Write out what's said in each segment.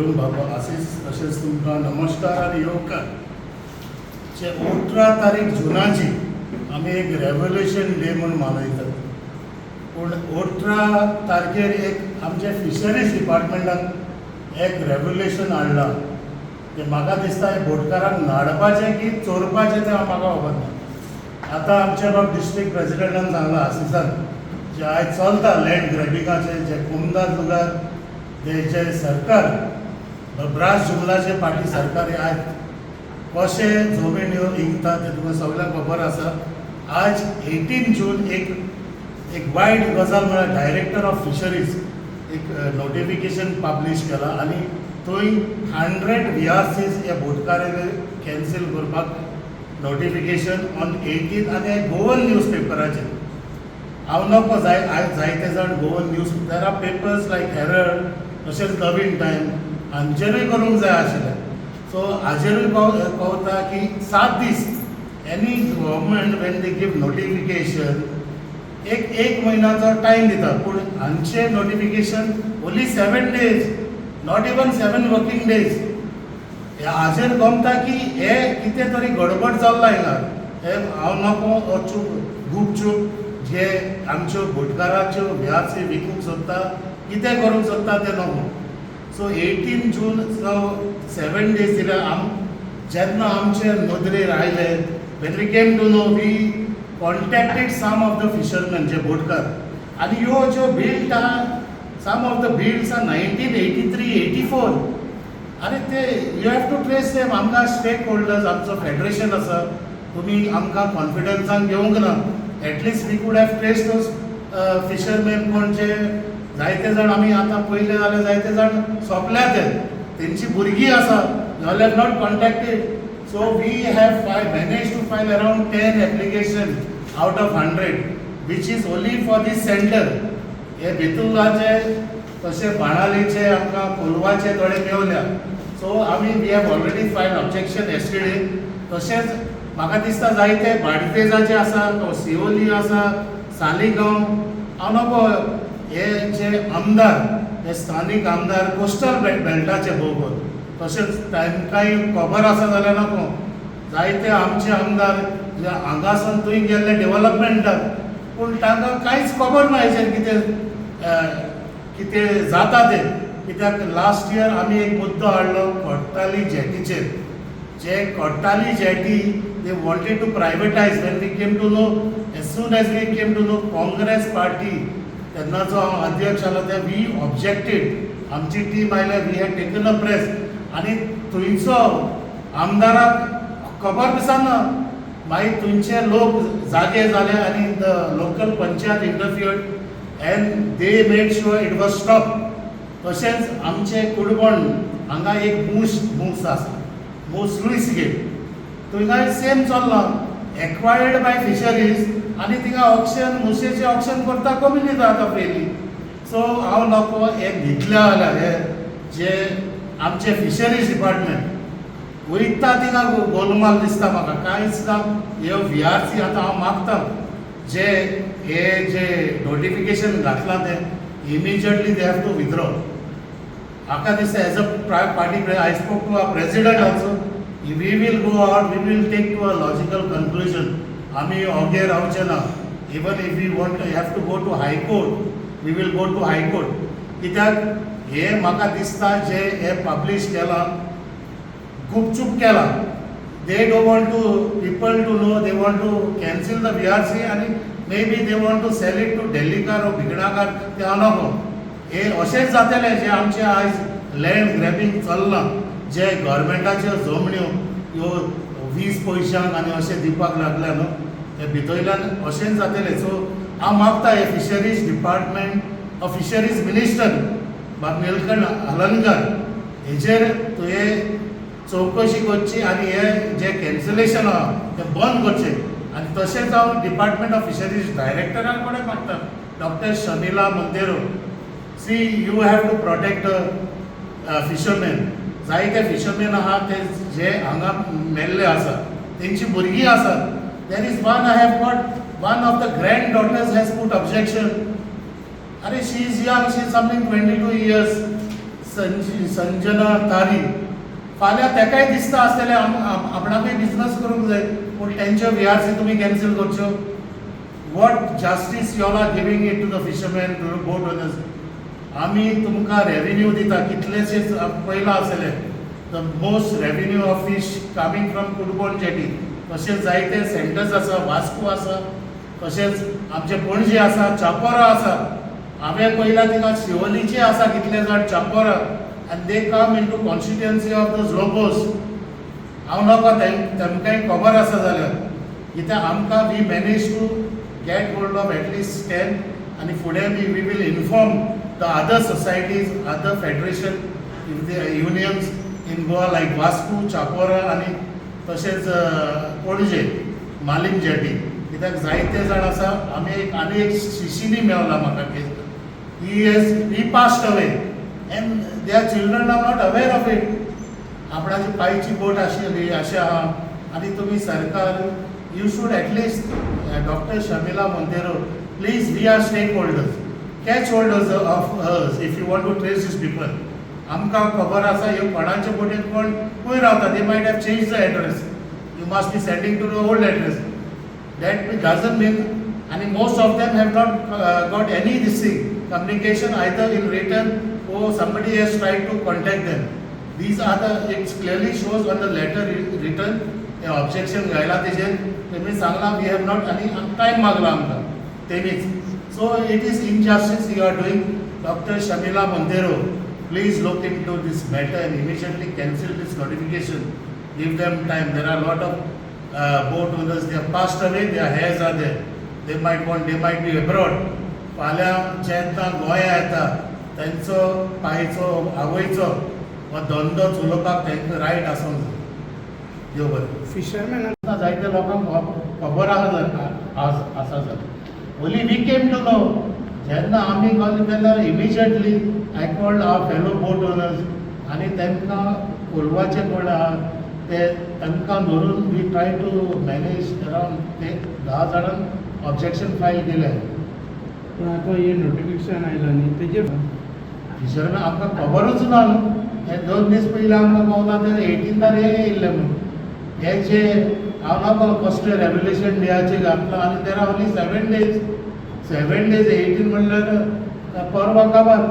वरून बाबा आशीष तशेंच तुमकां नमस्कार आनी येवकार. 18 तारीख जुनाची आमी एक रेव्होल्युशन डे म्हणून मनयतात. पूण 18 तारखेर एक आमच्या फिशरीज डिपार्टमेंटान एक रेव्होल्युशन हाडलां. ते म्हाका दिसता बोटकारांक नाडपाचें की चोरपाचें तें म्हाका खबर ना. आतां आमचे बाब डिस्ट्रिक्ट प्रेसिडेंटान सांगलां आशिसान जे आयज चलता लँड ग्रॅबिंगाचें जे कुमदार लुगार जे सरकार ब्रास जुमलाचे पार्टी सरकार आयज कशे जमीन ह्यो इंकता तें तुमकां सगळ्यांक खबर आसा. आज 18 जून एक वायट गजाल म्हळ्यार डायरेक्टर ऑफ फिशरीज एक नोटिफिकेशन पब्लीश केला आनी थंय 100 VRCs हे बोटकारांक कॅन्सील करपाक नोटिफिकेशन ऑन 18 आनी गोवन न्यूज पेपराचेर. हांव नकळो जायते जाण Goan news there are papers like Herald तशेंच नवीन टायम हांचेरूय करूंक जाय आशिल्लें. सो हाजेरूय कळटा की 7 दीस any government when they give notification एक म्हयन्याचो टायम दिता. पूण हांचे notification only 7 days, not even 7 working days. हाजेर गमता की हे कितें तरी गडबड चल्ला हिंगा. हे हांव नकळो चूप गुपचूप जे आमच्यो बोटकाराच्यो VRC विकूंक सोदता कितें करूंक सोदता तें नको. सो 18 जून 7 days दिल्या जेन्ना आमचे नदरेर आयले when we came to know we contacted some of the fisherman जे बोटकार आनी ह्यो ज्यो बिल्ड आहा some of the builds are 1983-84. अरे ते you have to trace them. आमकां स्टेक होल्डर्स आमचो फेडरेशन आसा तुमी आमकां कॉन्फिडन्सान घेवंक ना. At least we could have trace those fisherman कोण जे जायते जाण आमी आतां पयले जाल्यार जायते जाण सोंपल्या ते तेंची भुरगीं आसा all have not contacted. So we have manage to file around 10 application out of 100 which is only for this centre. हे बेतुलाचे तशे बाणालीचे आमकां कोलवाचे थोडे मेवल्या. सो आमी we have already file objection yesterday. तशेंच म्हाका दिसता जायते बाडपेजाचे आसा सिओली आसा सालिगांव. हांव नको हे जे आमदार हे स्थानीक आमदार कोस्टल बेल्टाचे भोवत तशेंच तांकांय खबर आसा जाल्यार नको जायते आमचे आमदार जे हांगासून थंय गेल्ले डेव्हलपमेंटाक पूण तांकां कांयच खबर ना हेचेर कितें जाता तें. कित्याक लास्ट इयर आमी एक मुद्दो हाडलो कोट्टाली जेटीचेर. जे Kottali jetty they wanted to privatise. When we came to know as soon as we came to know Congress party तेन्नाचो हांव अध्यक्ष आसलो ते वी ऑब्जेक्टेड. आमची टीम आयल्या we had taken a press आनी थंयचो आमदाराक खबर दिसना. मागीर थंयचे लोक जागे जाले आनी the local panchayat interfered and they made sure it was stop. तशेंच आमचे कुडबण हांगा एक मूस आसा मूस लुईस गेट थंय सेम चल्ला एक्वायर्ड बाय फिशरीज आनी थिंगा ऑक्शन मुसेचें ऑक्शन करता कम्युनिटी आतां पयलीं. सो हांव नको हे भितल्या जाल्यार हे जे आमचे फिशरीज डिपार्टमेंट वयता थिंगा गोलमाल दिसता म्हाका कांयच ना. ह्यो VRC आतां हांव मागता जे हे जे नोटिफिकेशन घातलां तें immediately they have to withdraw. म्हाका दिसता as a party I spoke to a president also we will go out we will take to a logical conclusion. आमी ओगे रावचे ना. Even if we want have to go to high court we will go to high court. कित्याक हे म्हाका दिसता जे हे पब्लीश केलां गुपचूप केलां. They don't want to people to know. They want to cancel the VRC आनी may be they want to sell it to डेल्लीकार व भिगणाकार ते हांव नको. हे अशेंच जातलें जे आमचे आयज लँड ग्रॅबिंग चल्लां जे गव्हर्मेंटाच्यो जमण्यो ह्यो 20 पयशांक आनी अशें दिवपाक लागल्या न्हू हे भितरल्यान अशेंच जातलें. सो हांव मागता हे फिशरीज डिपार्टमेंट फिशरीज मिनिस्टर बाब निलकंठ हलनकर हेचेर तुवें चवकशी करची आनी हे जे कॅन्सलेशन आहा तें बंद करचें. आनी तशेंच हांव डिपार्टमेंट ऑफ फिशरीज डायरेक्टरा कडेन मागता doctor Shamila Monteiro see you have to protect fisherman. जायते फिशरमॅन आहा ते जे हांगा मेल्ले आसा तेंची भुरगीं आसात. There is one I have got one of the granddaughters has put objection. अरे she is young she is something 22 years. Sanjana तारी फाल्यां तेकाय दिसता आसतलें आपणाकूय बिजनस करूंक जाय पूण तेंच्यो VRC तुमी कॅन्सील करच्यो. What justice you are giving it to the fisherman to boat owners. आमी तुमकां रेवेन्यू दिता कितलेशेच पयला आसले the most revenue of fish coming from Cutbona jetty. तशेंच जायते सेंटर्स आसा, वास्को आसा, तशेंच आमचे पणजे आसा, चापोरा आसा. हांवें पयला थिंगा शिवोलीचे आसा कितले जाण Chapora and they come into constituency of those logos. हांव नका तेमकांय खबर आसा जाल्यार कित्याक आमकां we manage to get hold of at least 10 आनी फुडें we will inform the other societies, other federation, unions in Goa like Vasco, Chapora आनी तशेंच पणजे, मालीम जेटी. कित्याक जायते जाण आसा. आनी एक शिशिनी मेवला म्हाका case. He passed away and their children are not aware of it. आपणाची पायची बोट आशिल्ली अशें आहा आनी तुमी सरकार you should at least doctor Shamila Monteiro please we are stakeholders, catch holders of hers if you want to trace this people. आमकां खबर आसा ह्यो कोणाचे बोटीन कोण खंय रावता. They might have change the address. You must be sending to the old address. That doesn't मीन आनी most of them have not got any this thing communication either in written or somebody has tried to contact them. These are the, it clearly shows on the letter written objection घायला तेजेर तेमी सांगला we have not any time मागला आमकां तेमीच. So it is injustice you are doing. Dr. Shamila Montero, please look into this matter and immediately cancel this notification. Give them time. There are a lot of boat owners, they have passed away, their heirs are there. They might be abroad. फाल्यां जेन्ना गोंया येता तेंचो पायचो आवयचो हो धंदो चलोवपाक तांकां रायट आसूंक जाय. देव बरें. फिशरमॅन जायते लोकांक खबर आसा जाल्यार only we came to know. जेन्ना आमी कॉल केल्यार immediately I called our fellow boat owners आनी तांकां कोलवाचे कोण आहा ते तांकां धरून we try to manage around ते 10 जाणांक ऑब्जेक्शन फायल केलें. पण आता हे नोटिफिकेशन आयला न्ही तेजेर फिशरमॅन आमकां खबरूच ना न्हू. हे 2 दीस पयलीं आमकां कळना ते 18 हे येयल्ले म्हणून. हे जे हांव नाका कसले रेवल्युशन डेयाचे घातला आनी there are only 7 days. 7 days 18 म्हणल्यार परवा काबार.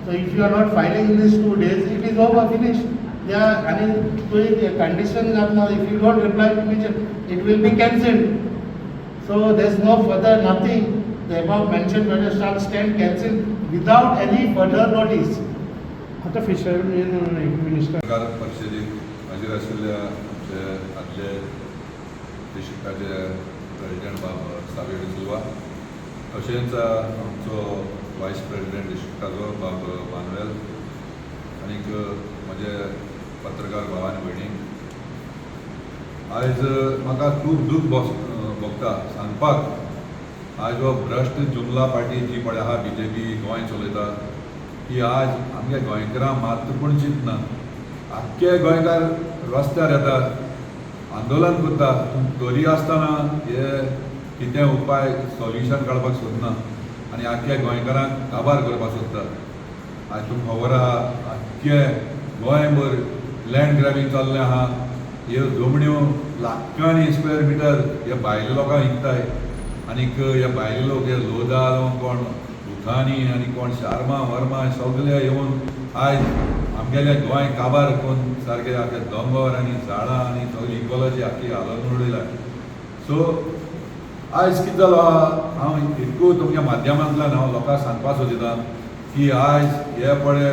So if you are not filing in this 2 days it is over finish. आनी तुवें कंडिशन घातला if you don't reply immediate it will be cancelled. So there is no further nothing. The above mentioned measures shall stand cancelled without any further notice. आता fisherman minister परिशदेक हाजीर आशिल्ल्या आमचे आदले डिस्ट्रिक्टाचे president बाब सावेर सिल्वा, तशेंच आमचो वायस प्रेसिडेंट डिस्ट्रिक्टाचो बाब मानुएल आनीक म्हजे पत्रकार भाव आनी भयणी, आयज म्हाका खूब दूख भोगता सांगपाक. आज हो भ्रश्ट जुमला पार्टी जी पळय आहा BJP गोंय चलयता ही आज आमगे गोंयकारां मात पूण चिंतना. आख्खे गोंयकार रस्त्यार येता, आंदोलन करता, तरी आसतना हे कितें उपाय सॉल्युशन काडपाक सोदना आनी आख्खे गोंयकारांक काबार करपाक सोदता. आज तुमकां खबर आहा आख्खे गोंयभर लँड ग्रॅबिंग चल्लें आहा. ह्यो जमण्यो लाखांनी स्क्वेअर मिटर हे भायले लोकांक विकताय आनीक हे भायले लोक हे लोदा कोण दुखानी आनी कोण शार्मा वर्मा सगळे येवन आयज आमगेले गोंय काबार करून सारके आख्खे दोंगर आनी झाडां आनी सगळी इकॉलॉजी आख्खी हालोवन उडयल्या. सो आयज कितें जालो हांव एकूच तुमच्या माध्यमांतल्यान हांव लोकांक सांगपाक सोदितां की आयज हे पळय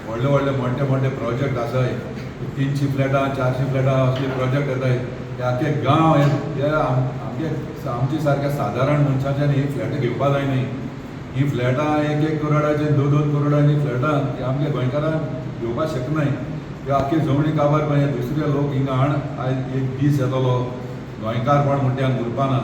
व्हडले व्हडले मोठे मोठे प्रोजेक्ट आसाय, 300 फ्लॅटां 400 फ्लॅटां असले प्रोजेक्ट येताय. हे आख्खे गांव हे आमचे सारक्या सादारण मनशांच्यान ही फ्लॅटां घेवपा जायनाय. ही फ्लॅटां 1-1 करोडाचे 2-2 करोडांची फ्लॅटां ही आमगे गोंयकारांक घेवपाक शकनाय. ह्यो आख्खी जमणी काबार करून दुसरे लोक हिंगा हाड आयज एक दीस येतलो गोंयकारपण म्हणट्यान उरपाना.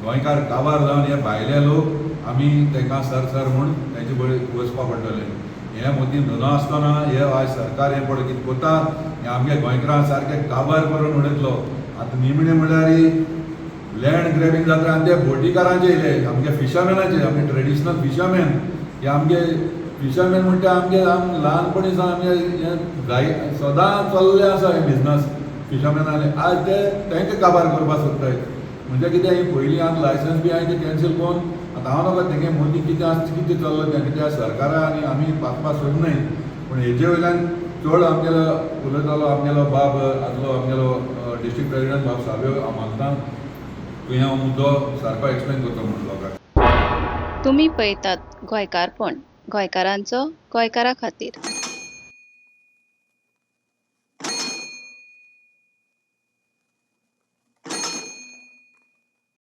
गोंयकार काबार जावन हे भायले लोक आमी ताका सर म्हूण तेंचे बळी वचपा पडटले. हे मोती नासतना हे आयज सरकार हें पळय कितें कोता हें आमगे गोंयकारांक सारकें काबार करून उडयतलो. आतां निमणे म्हळ्यार लँड ग्रॅबिंग जाता आनी ते बोटीकारांचे येयले, आमगे फिशरमॅनाचे, आमगे ट्रेडिशनल फिशरमॅन हे आमगे फिशरमॅन म्हणटा आमगे ल्हानपणी सावन आमगे जाय सदां चल्ले आसा हे बिजनस फिशरमॅनाले आज ते तांकां काबार करपाक सोदताय म्हणजे कितें ही पयलीं आतां लायसन्स बी हांवें ते कॅन्सील करून आतां हांव नाका तेगे मोदी कितें आसता कितें चल्लां तें कित्याक सरकारा आनी आमी पासपाक सोदनाय पूण हेजे वयल्यान चड आमगेलो उलयतालो आमगेलो बाब आसलो आमगेलो डिस्ट्रिक्ट प्रेसिडेंट बाब साबयो हांव मागता तुवें हांव मुद्दो सारको एक्सप्लेन करता म्हणून लोकांक. तुम्ही पळयतात गोंयकारपण, गोंयकारांचो गोंयकारा खातीर.